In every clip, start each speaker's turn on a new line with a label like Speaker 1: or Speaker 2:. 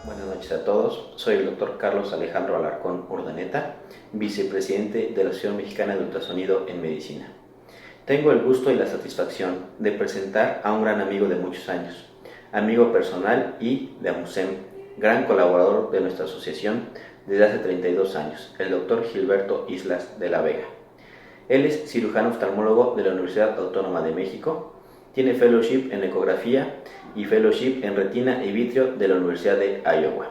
Speaker 1: Buenas noches a todos, soy el doctor Carlos Alejandro Alarcón Urdaneta, vicepresidente de la Asociación Mexicana de Ultrasonido en Medicina. Tengo el gusto y la satisfacción de presentar a un gran amigo de muchos años, amigo personal y de AMUSEM, gran colaborador de nuestra asociación desde hace 32 años, el doctor Gilberto Islas de la Vega. Él es cirujano oftalmólogo de la Universidad Autónoma de México, tiene fellowship en ecografía y fellowship en retina y vitrio de la Universidad de Iowa.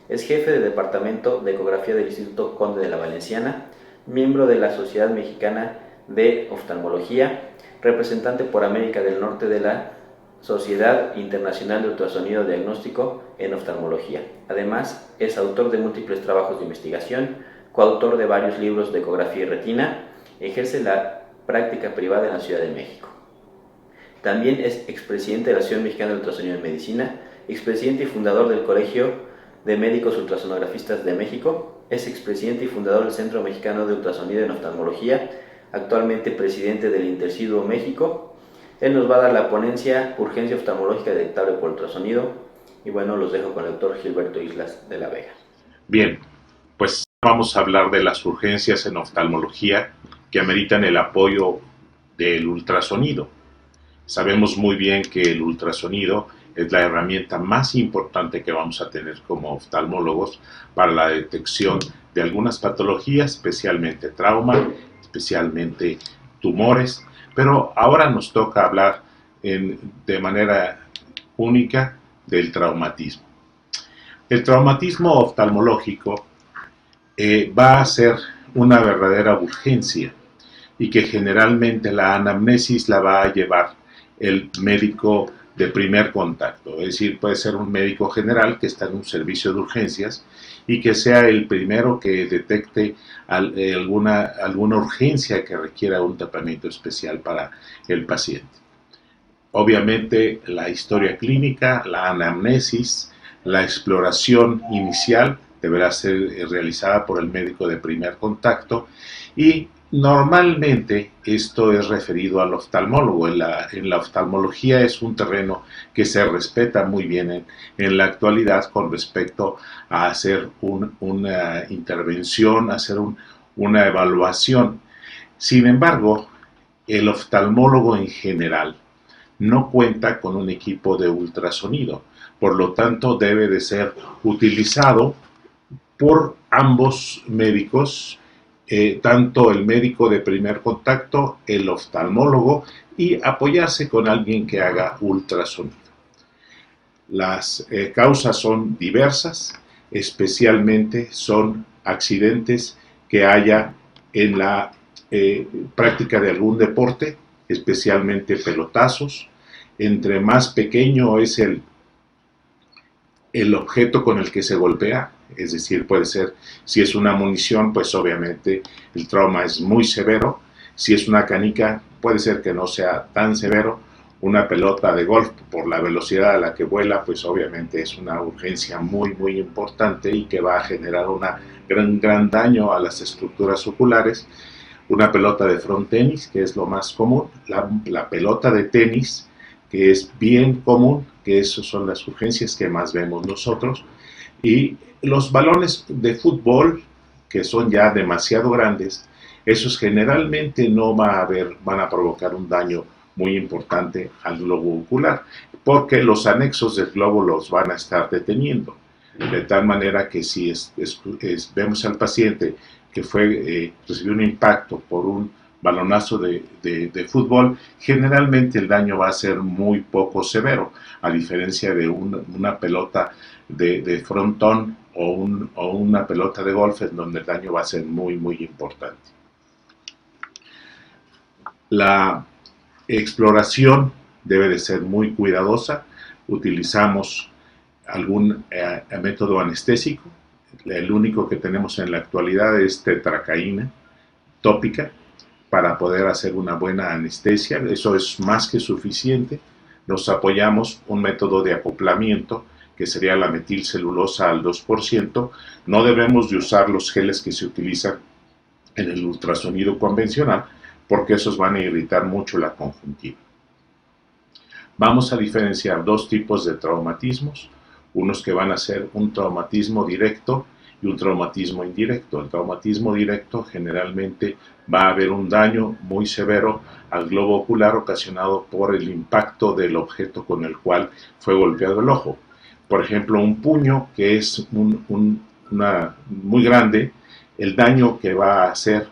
Speaker 1: Es jefe del Departamento de Ecografía del Instituto Conde de la Valenciana, miembro de la Sociedad Mexicana de Oftalmología, representante por América del Norte de la Sociedad Internacional de Ultrasonido Diagnóstico en Oftalmología. Además, es autor de múltiples trabajos de investigación, coautor de varios libros de ecografía y retina, ejerce la práctica privada en la Ciudad de México. También es expresidente de la Asociación Mexicana de Ultrasonido en Medicina, expresidente y fundador del Colegio de Médicos Ultrasonografistas de México, es expresidente y fundador del Centro Mexicano de Ultrasonido en Oftalmología, actualmente presidente del Interciduo México. Él nos va a dar la ponencia Urgencia oftalmológica detectable por ultrasonido. Y bueno, los dejo con el doctor Gilberto Islas de la Vega.
Speaker 2: Bien, pues vamos a hablar de las urgencias en oftalmología que ameritan el apoyo del ultrasonido. Sabemos muy bien que el ultrasonido es la herramienta más importante que vamos a tener como oftalmólogos para la detección de algunas patologías, especialmente trauma, especialmente tumores, pero ahora nos toca hablar de manera única del traumatismo. El traumatismo oftalmológico va a ser una verdadera urgencia y que generalmente la anamnesis la va a llevar el médico de primer contacto, es decir, puede ser un médico general que está en un servicio de urgencias y que sea el primero que detecte alguna urgencia que requiera un tratamiento especial para el paciente. Obviamente la historia clínica, la anamnesis, la exploración inicial deberá ser realizada por el médico de primer contacto y normalmente esto es referido al oftalmólogo. En la oftalmología es un terreno que se respeta muy bien en la actualidad con respecto a hacer una intervención, hacer una evaluación. Sin embargo, el oftalmólogo en general no cuenta con un equipo de ultrasonido, por lo tanto debe de ser utilizado por ambos médicos, tanto el médico de primer contacto, el oftalmólogo, y apoyarse con alguien que haga ultrasonido. Las causas son diversas, especialmente son accidentes que haya en la práctica de algún deporte, especialmente pelotazos. Entre más pequeño es el objeto con el que se golpea, es decir, puede ser, si es una munición, pues obviamente el trauma es muy severo. Si es una canica, puede ser que no sea tan severo. Una pelota de golf, por la velocidad a la que vuela, pues obviamente es una urgencia muy, muy importante y que va a generar un gran daño a las estructuras oculares. Una pelota de front tenis, que es lo más común. La pelota de tenis, que es bien común, que esas son las urgencias que más vemos nosotros. Y los balones de fútbol, que son ya demasiado grandes, esos generalmente no van a provocar un daño muy importante al globo ocular, porque los anexos del globo los van a estar deteniendo. De tal manera que si vemos al paciente que recibió un impacto por un balonazo de fútbol, generalmente el daño va a ser muy poco severo, a diferencia de una pelota de frontón o una pelota de golf, en donde el daño va a ser muy, muy importante. La exploración debe de ser muy cuidadosa. Utilizamos algún método anestésico. El único que tenemos en la actualidad es tetracaína tópica para poder hacer una buena anestesia. Eso es más que suficiente. Nos apoyamos un método de acoplamiento que sería la metilcelulosa al 2%. No debemos de usar los geles que se utilizan en el ultrasonido convencional porque esos van a irritar mucho la conjuntiva. vamos a diferenciar dos tipos de traumatismos, unos que van a ser un traumatismo directo y un traumatismo indirecto. El traumatismo directo generalmente va a haber un daño muy severo al globo ocular ocasionado por el impacto del objeto con el cual fue golpeado el ojo. Por ejemplo, un puño que es muy grande, el daño que va a ser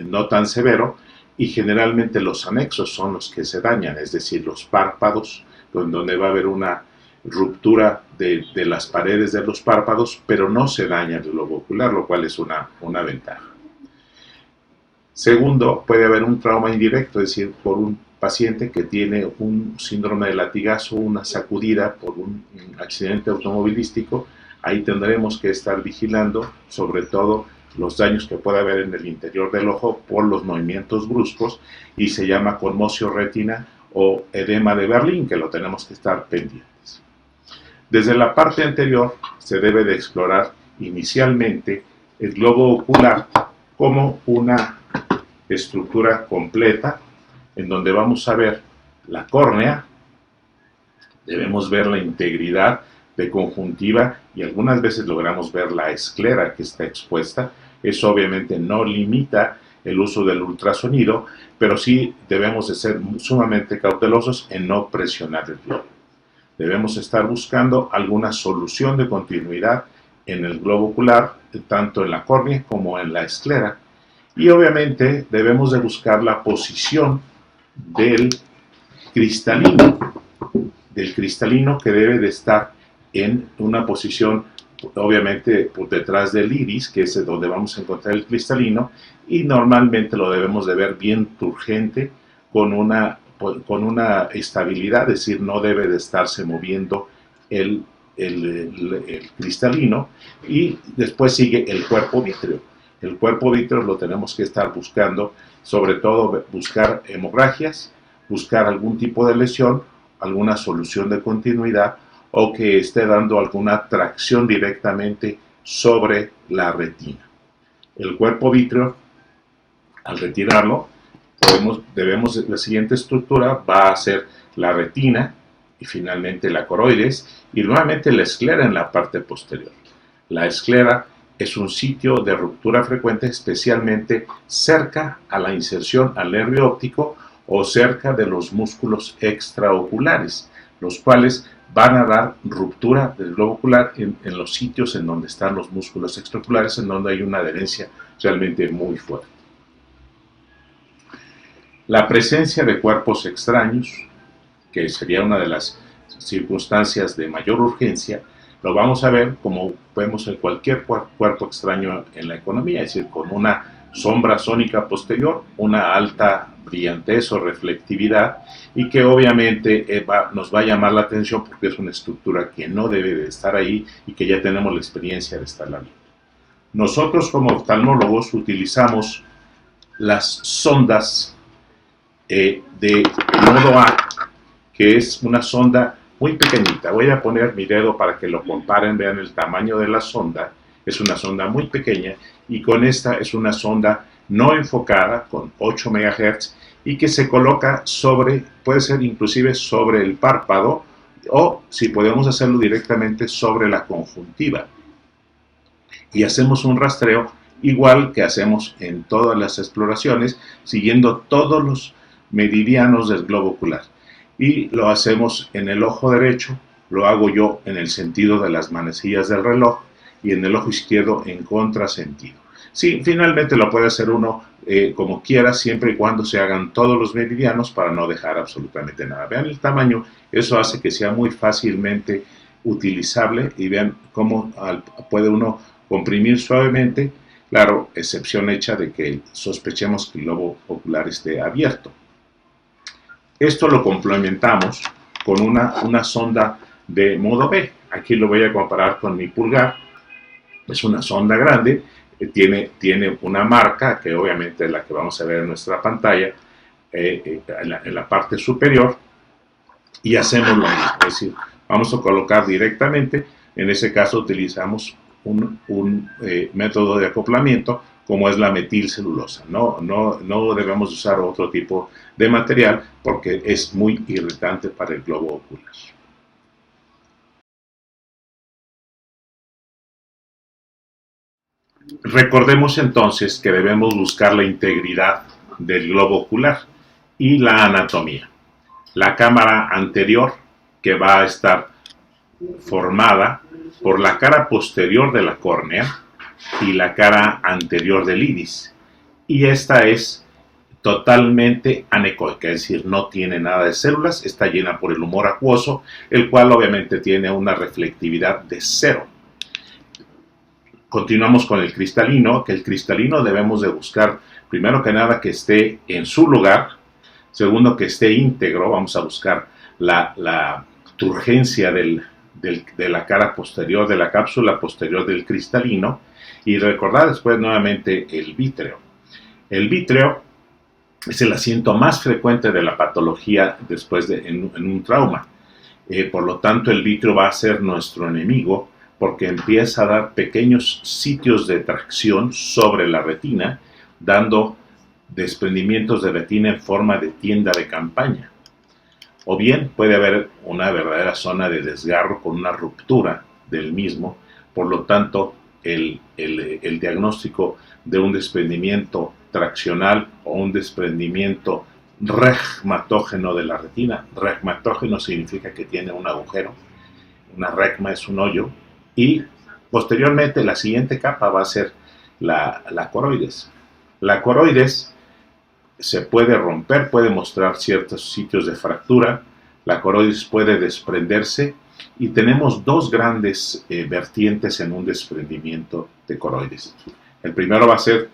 Speaker 2: no tan severo, y generalmente los anexos son los que se dañan, es decir, los párpados, donde va a haber una ruptura de las paredes de los párpados, pero no se daña el globo ocular, lo cual es una ventaja. Segundo, puede haber un trauma indirecto, es decir, por un paciente que tiene un síndrome de latigazo, una sacudida por un accidente automovilístico. Ahí tendremos que estar vigilando, sobre todo, los daños que puede haber en el interior del ojo por los movimientos bruscos, y se llama conmoción retina o edema de Berlín, que lo tenemos que estar pendientes. Desde la parte anterior se debe de explorar inicialmente el globo ocular como una estructura completa, en donde vamos a ver la córnea, debemos ver la integridad de conjuntiva y algunas veces logramos ver la esclera que está expuesta. Eso obviamente no limita el uso del ultrasonido, pero sí debemos de ser sumamente cautelosos en no presionar el globo. Debemos estar buscando alguna solución de continuidad en el globo ocular, tanto en la córnea como en la esclera. Y obviamente debemos de buscar la posición del cristalino que debe de estar en una posición obviamente por detrás del iris, que es donde vamos a encontrar el cristalino, y normalmente lo debemos de ver bien turgente, con una estabilidad, es decir, no debe de estarse moviendo el cristalino. Y después sigue el cuerpo vítreo. El cuerpo vítreo lo tenemos que estar buscando, sobre todo buscar hemorragias, buscar algún tipo de lesión, alguna solución de continuidad, o que esté dando alguna tracción directamente sobre la retina. El cuerpo vítreo, al retirarlo, la siguiente estructura va a ser la retina y finalmente la coroides y nuevamente la esclera en la parte posterior. La esclera es un sitio de ruptura frecuente, especialmente cerca a la inserción al nervio óptico o cerca de los músculos extraoculares, los cuales van a dar ruptura del globo ocular en los sitios en donde están los músculos extraoculares, en donde hay una adherencia realmente muy fuerte. La presencia de cuerpos extraños, que sería una de las circunstancias de mayor urgencia, lo vamos a ver como vemos en cualquier cuerpo extraño en la economía, es decir, con una sombra sónica posterior, una alta brillantez o reflectividad, y que obviamente nos va a llamar la atención porque es una estructura que no debe de estar ahí y que ya tenemos la experiencia de estarla viendo. Nosotros como oftalmólogos utilizamos las sondas de modo A, que es una sonda muy pequeñita. Voy a poner mi dedo para que lo comparen, vean el tamaño de la sonda. Es una sonda muy pequeña, y con esta es una sonda no enfocada con 8 MHz y que se coloca puede ser inclusive sobre el párpado, o si podemos hacerlo directamente sobre la conjuntiva. Y hacemos un rastreo igual que hacemos en todas las exploraciones, siguiendo todos los meridianos del globo ocular. Y lo hacemos en el ojo derecho, lo hago yo en el sentido de las manecillas del reloj, y en el ojo izquierdo en contrasentido. Sí, finalmente lo puede hacer uno como quiera, siempre y cuando se hagan todos los meridianos para no dejar absolutamente nada. Vean el tamaño, eso hace que sea muy fácilmente utilizable, y vean cómo puede uno comprimir suavemente, claro, excepción hecha de que sospechemos que el globo ocular esté abierto. Esto lo complementamos con una sonda de modo B. Aquí lo voy a comparar con mi pulgar. Es una sonda grande, tiene una marca, que obviamente es la que vamos a ver en nuestra pantalla, en la parte superior, y hacemos lo mismo. Es decir, vamos a colocar directamente, en ese caso utilizamos un método de acoplamiento como es la metilcelulosa. No debemos usar otro tipo de material porque es muy irritante para el globo ocular. Recordemos entonces que debemos buscar la integridad del globo ocular y la anatomía. La cámara anterior, que va a estar formada por la cara posterior de la córnea y la cara anterior del iris. Y esta es totalmente anecoica, es decir, no tiene nada de células, está llena por el humor acuoso, el cual obviamente tiene una reflectividad de 0. Continuamos con el cristalino, que el cristalino debemos de buscar, primero que nada, que esté en su lugar, segundo, que esté íntegro, vamos a buscar la turgencia de la cara posterior, de la cápsula posterior del cristalino, y recordar después nuevamente el vítreo. El vítreo es el asiento más frecuente de la patología después en un trauma. Por lo tanto, el vítreo va a ser nuestro enemigo porque empieza a dar pequeños sitios de tracción sobre la retina, dando desprendimientos de retina en forma de tienda de campaña. O bien puede haber una verdadera zona de desgarro con una ruptura del mismo, por lo tanto el diagnóstico de un desprendimiento traccional o un desprendimiento regmatógeno de la retina. Regmatógeno significa que tiene un agujero, una regma es un hoyo, y posteriormente la siguiente capa va a ser la coroides. La coroides se puede romper, puede mostrar ciertos sitios de fractura, la coroides puede desprenderse y tenemos dos grandes vertientes en un desprendimiento de coroides. El primero va a ser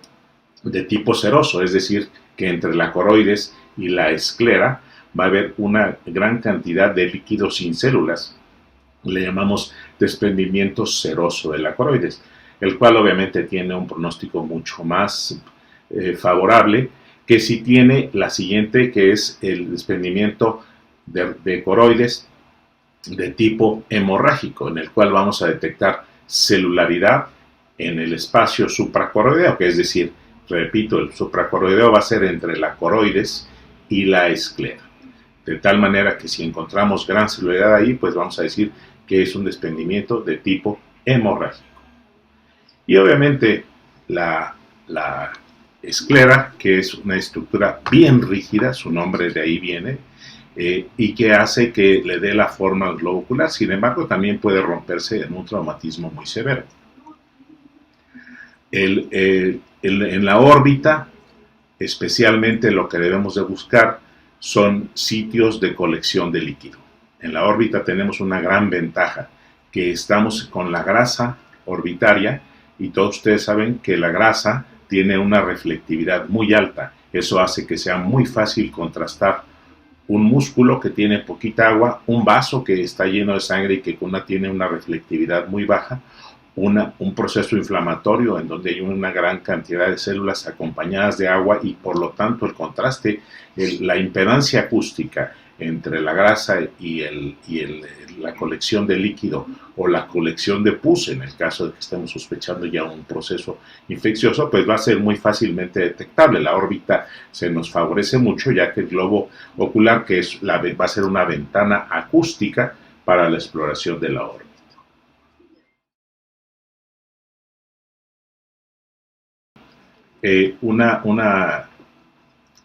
Speaker 2: de tipo seroso, es decir, que entre la coroides y la esclera va a haber una gran cantidad de líquidos sin células. Le llamamos desprendimiento seroso de la coroides, el cual obviamente tiene un pronóstico mucho más favorable que si tiene la siguiente, que es el desprendimiento de coroides de tipo hemorrágico, en el cual vamos a detectar celularidad en el espacio supracoroideo, que es decir, repito, el supracoroideo va a ser entre la coroides y la esclera. De tal manera que si encontramos gran celularidad ahí, pues vamos a decir que es un desprendimiento de tipo hemorrágico. Y obviamente la esclera, que es una estructura bien rígida, su nombre de ahí viene, y que hace que le dé la forma al globo ocular. Sin embargo, también puede romperse en un traumatismo muy severo. En la órbita, especialmente lo que debemos de buscar son sitios de colección de líquido. En la órbita tenemos una gran ventaja, que estamos con la grasa orbitaria, y todos ustedes saben que la grasa tiene una reflectividad muy alta. Eso hace que sea muy fácil contrastar un músculo que tiene poquita agua, un vaso que está lleno de sangre y que tiene una reflectividad muy baja, un proceso inflamatorio en donde hay una gran cantidad de células acompañadas de agua, y por lo tanto el contraste, la impedancia acústica entre la grasa y la colección de líquido o la colección de pus, en el caso de que estemos sospechando ya un proceso infeccioso, pues va a ser muy fácilmente detectable. La órbita se nos favorece mucho, ya que el globo ocular, que va a ser una ventana acústica para la exploración de la órbita. Una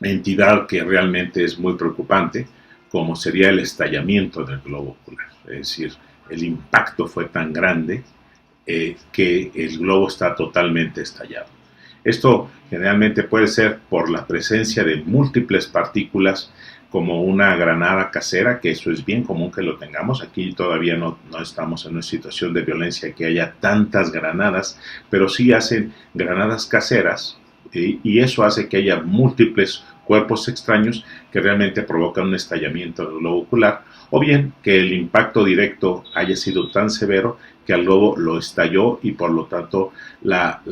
Speaker 2: entidad que realmente es muy preocupante, como sería el estallamiento del globo ocular. Es decir, el impacto fue tan grande que el globo está totalmente estallado. Esto generalmente puede ser por la presencia de múltiples partículas, como una granada casera, que eso es bien común que lo tengamos. Aquí todavía no estamos en una situación de violencia que haya tantas granadas, pero sí hacen granadas caseras, y eso hace que haya múltiples cuerpos extraños que realmente provocan un estallamiento del globo ocular, o bien que el impacto directo haya sido tan severo que al globo lo estalló, y por lo tanto la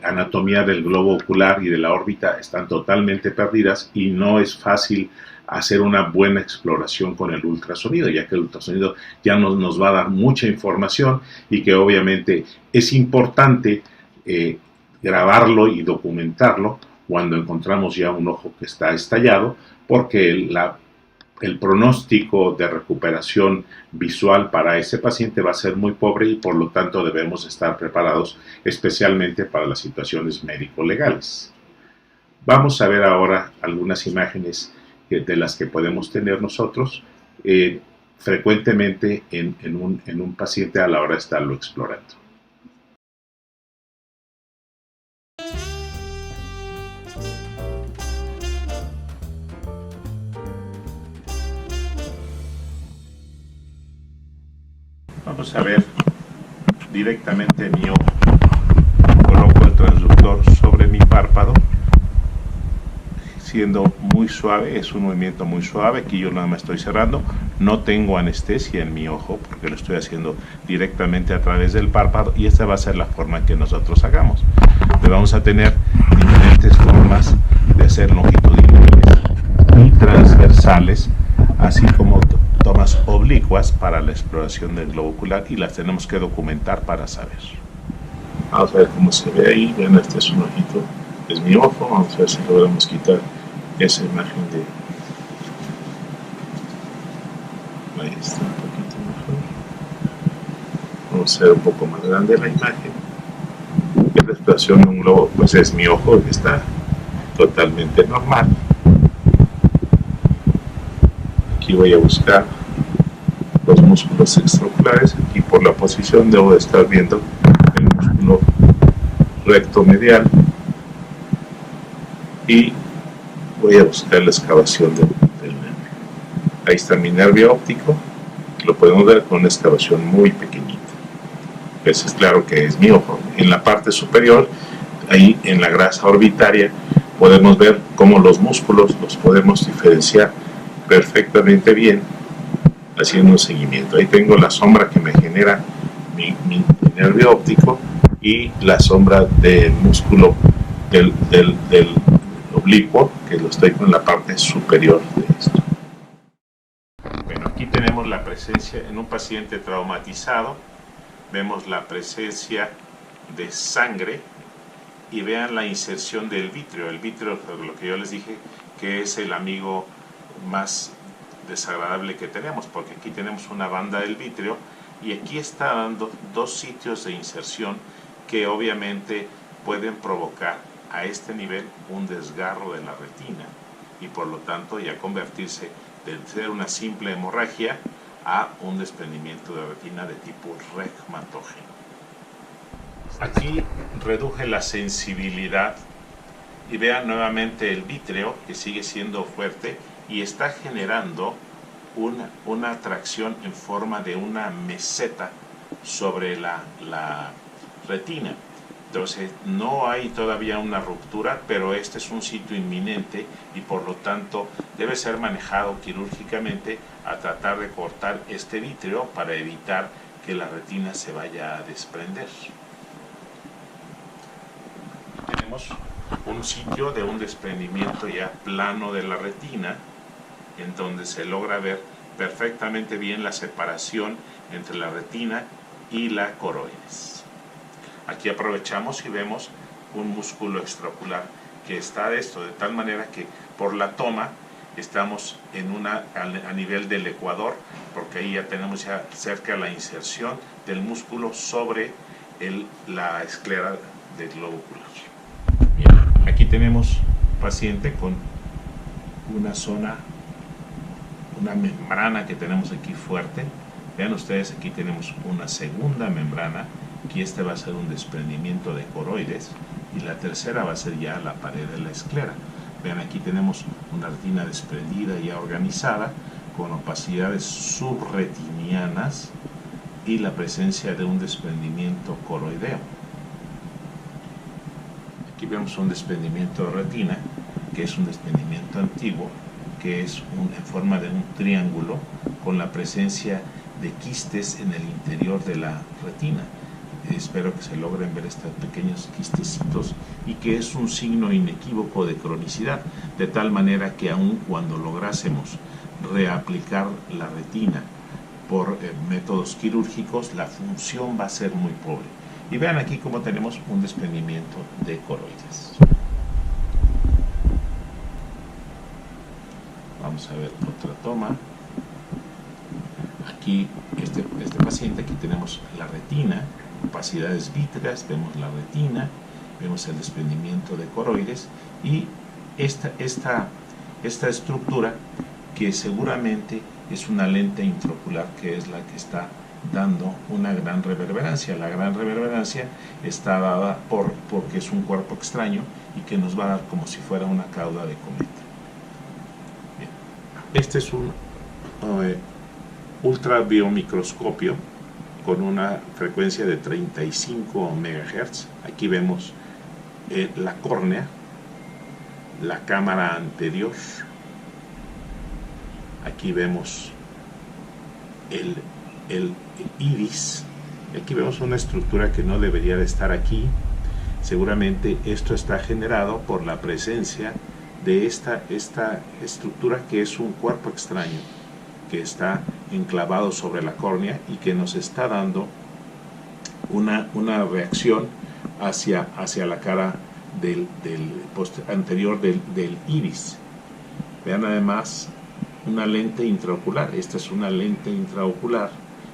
Speaker 2: anatomía del globo ocular y de la órbita están totalmente perdidas, y no es fácil hacer una buena exploración con el ultrasonido, ya que el ultrasonido ya nos va a dar mucha información, y que obviamente es importante grabarlo y documentarlo cuando encontramos ya un ojo que está estallado, porque el pronóstico de recuperación visual para ese paciente va a ser muy pobre y por lo tanto debemos estar preparados especialmente para las situaciones médico-legales. Vamos a ver ahora algunas imágenes de las que podemos tener nosotros frecuentemente en un paciente a la hora de estarlo explorando. Vamos a ver directamente mi ojo. Coloco el transductor sobre mi párpado, siendo muy suave, es un movimiento muy suave. Aquí yo nada más estoy cerrando, no tengo anestesia en mi ojo porque lo estoy haciendo directamente a través del párpado y esta va a ser la forma que nosotros hagamos. Pero vamos a tener diferentes formas de hacer longitudinales y transversales, así como tomas oblicuas para la exploración del globo ocular y las tenemos que documentar para saber. Vamos a ver cómo se ve ahí. Vean, este es un ojito, es mi ojo. Vamos a ver si logramos quitar esa imagen de... Ahí está, un poquito mejor. Vamos a hacer un poco más grande la imagen. La exploración de un globo, pues es mi ojo, que está totalmente normal. Aquí voy a buscar los músculos extraoculares. Aquí por la posición debo de estar viendo el músculo recto medial y voy a buscar la excavación del nervio. Ahí está mi nervio óptico, lo podemos ver con una excavación muy pequeñita. Pues es claro que es mi ojo. En la parte superior, ahí en la grasa orbitaria, podemos ver cómo los músculos los podemos diferenciar perfectamente bien haciendo un seguimiento. Ahí tengo la sombra que me genera mi nervio óptico y la sombra del músculo del oblicuo, que lo estoy con la parte superior de esto. Bueno, aquí tenemos la presencia en un paciente traumatizado. Vemos la presencia de sangre y vean la inserción del vítreo. El vítreo, lo que yo les dije, que es el amigo más desagradable que tenemos, porque aquí tenemos una banda del vítreo y aquí está dando dos sitios de inserción que obviamente pueden provocar a este nivel un desgarro de la retina y por lo tanto ya convertirse de ser una simple hemorragia a un desprendimiento de retina de tipo regmatógeno. Aquí reduje la sensibilidad y vean nuevamente el vítreo que sigue siendo fuerte y está generando una tracción en forma de una meseta sobre la retina. Entonces no hay todavía una ruptura, pero este es un sitio inminente y por lo tanto debe ser manejado quirúrgicamente a tratar de cortar este vítreo para evitar que la retina se vaya a desprender. Tenemos un sitio de un desprendimiento ya plano de la retina, en donde se logra ver perfectamente bien la separación entre la retina y la coroides. Aquí aprovechamos y vemos un músculo extraocular que está de tal manera que por la toma estamos a nivel del ecuador, porque ahí ya tenemos ya cerca la inserción del músculo sobre la esclera del globo ocular. Bien, aquí tenemos un paciente con una membrana que tenemos aquí fuerte. Vean ustedes, aquí tenemos una segunda membrana. Aquí este va a ser un desprendimiento de coroides y la tercera va a ser ya la pared de la esclera. Vean, aquí tenemos una retina desprendida ya organizada con opacidades subretinianas y la presencia de un desprendimiento coroideo. Aquí vemos un desprendimiento de retina, que es un desprendimiento antiguo, que es en forma de un triángulo con la presencia de quistes en el interior de la retina. Espero que se logren ver estos pequeños quistecitos y que es un signo inequívoco de cronicidad, de tal manera que aun cuando lográsemos reaplicar la retina por métodos quirúrgicos, la función va a ser muy pobre Y vean aquí cómo tenemos un desprendimiento de coroides. Vamos a ver otra toma. Aquí, este paciente, aquí tenemos la retina, opacidades vítreas, vemos la retina, vemos el desprendimiento de coroides y esta estructura que seguramente es una lente intraocular que es la que está dando una gran reverberancia. La gran reverberancia está dada porque es un cuerpo extraño y que nos va a dar como si fuera una cauda de cometa. Bien. Este es un ultrabiomicroscopio con una frecuencia de 35 MHz. Aquí vemos la córnea, la cámara anterior. Aquí vemos el iris. Aquí vemos una estructura que no debería de estar aquí. Seguramente esto está generado por la presencia de esta estructura que es un cuerpo extraño que está enclavado sobre la córnea y que nos está dando una reacción hacia la cara anterior del iris. Vean además una lente intraocular. Esta es una lente intraocular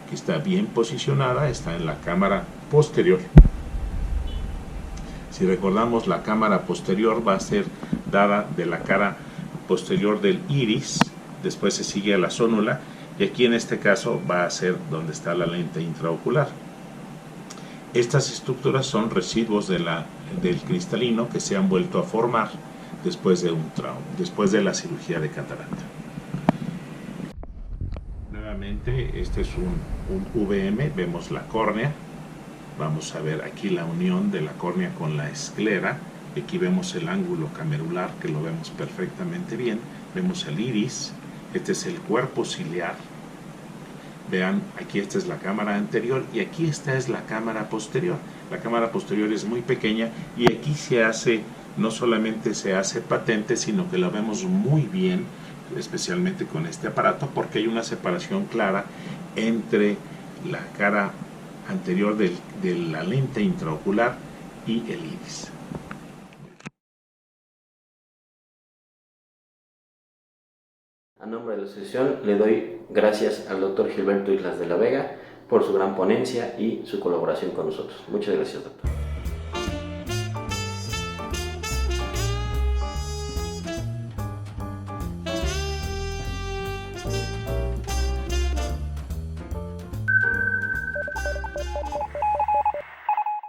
Speaker 2: que está bien posicionada, está en la cámara posterior. Si recordamos, la cámara posterior va a ser dada de la cara posterior del iris, después se sigue a la zónula y aquí en este caso va a ser donde está la lente intraocular. Estas estructuras son residuos del cristalino que se han vuelto a formar después de un trauma, después de la cirugía de catarata. Nuevamente, este es un VM, vemos la córnea, vamos a ver aquí la unión de la córnea con la esclera, aquí vemos el ángulo camerular que lo vemos perfectamente bien, vemos el iris, este es el cuerpo ciliar, vean, aquí esta es la cámara anterior y aquí esta es la cámara posterior. La cámara posterior es muy pequeña y aquí no solamente se hace patente, sino que la vemos muy bien, especialmente con este aparato, porque hay una separación clara entre la cara anterior de la lente intraocular y el iris.
Speaker 1: A nombre de la asociación le doy gracias al doctor Gilberto Islas de la Vega por su gran ponencia y su colaboración con nosotros. Muchas gracias, doctor.